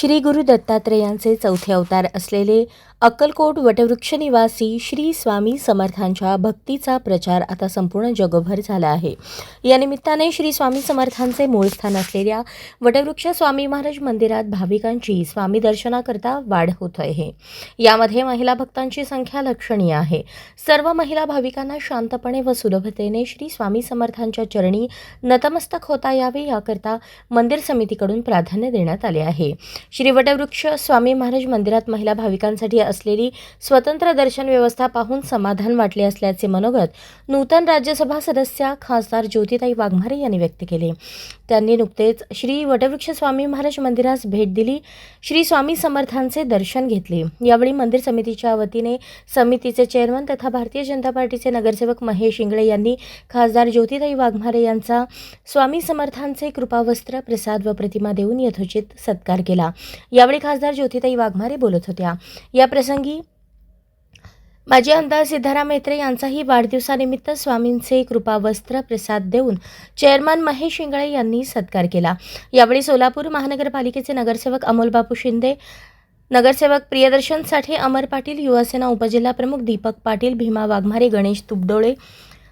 श्री गुरु दत्तात्रेयांचे चौथे अवतार असलेले अक्कलकोट वटवृक्ष निवासी श्री स्वामी समर्थांच्या भक्तीचा प्रचार आता संपूर्ण जगभर झाला आहे। या निमित्ताने श्री स्वामी समर्थांचे मूळ स्थान असलेल्या वटवृक्ष स्वामी महाराज मंदिरात भाविकांची स्वामी दर्शनाकरता वाढ होत आहे। यामध्ये महिला भक्तांची संख्या लक्षणीय आहे। सर्व महिला भाविकांना शांतपणे व सुलभतेने श्री स्वामी समर्थांच्या चरणी नतमस्तक होता यावे याकरता मंदिर समितीकडून प्राधान्य देण्यात आले आहे। श्री वटवृक्ष स्वामी महाराज मंदिरात महिला भाविकांसाठी असलेली स्वतंत्र दर्शन व्यवस्था पाहून समाधान वाटले असल्याचे मनोगत नूतन राज्यसभा सदस्या खासदार ज्योतिताई वाघमारे यांनी व्यक्त केले। त्यांनी नुकतेच श्री वटवृक्ष स्वामी महाराज मंदिरास भेट दिली, श्री स्वामी समर्थांचे दर्शन घेतले। यावेळी मंदिर समितीच्या वतीने समितीचे चेअरमन तथा भारतीय जनता पार्टीचे नगरसेवक महेश इंगळे यांनी खासदार ज्योतिताई वाघमारे यांचा स्वामी समर्थांचे कृपावस्त्र प्रसाद व प्रतिमा देऊन यथोचित सत्कार केला। यावेळी खासदार ज्योतिताई वाघमारे बोलत होत्या। या प्रसंगी माजी आमदार सिद्धाराम म्हेत्रे यांचाही वाढदिवसानिमित्त स्वामींचे कृपावस्त्र प्रसाद देऊन चेअरमन महेश इंगळे यांनी सत्कार केला। यावेळी सोलापूर महानगरपालिकेचे नगरसेवक अमोल बापू शिंदे, नगरसेवक प्रियदर्शन साठे, अमर पाटील, युवासेना उपजिल्हा प्रमुख दीपक पाटील, भीमा वाघमारे, गणेश तुपडोळे,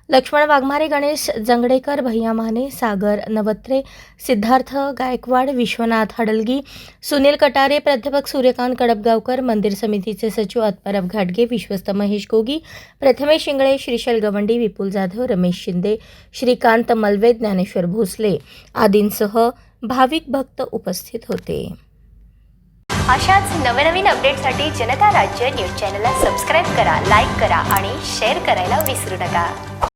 लक्ष्मण वाघमारे, गणेश जंगडेकर, भैया माने, सागर नवत्रे, सिद्धार्थ गायकवाड, विश्वनाथ हडलगी, सुनील कटारे, प्राध्यापक सूर्यकांत कडपगावकर, मंदिर समितीचे सचिव आत्माराम घाटगे, विश्वस्त महेश गोगी, प्रथमेश इंगळे, श्रीशैल गवंडी, विपुल जाधव, रमेश शिंदे, श्रीकांत मलवे, ज्ञानेश्वर भोसले आदींसह भाविक भक्त उपस्थित होते। अशाच नवनवीन अपडेटसाठी जनता राज्य न्यूज चॅनलला सबस्क्राईब करा, लाईक करा आणि शेअर करायला विसरू नका।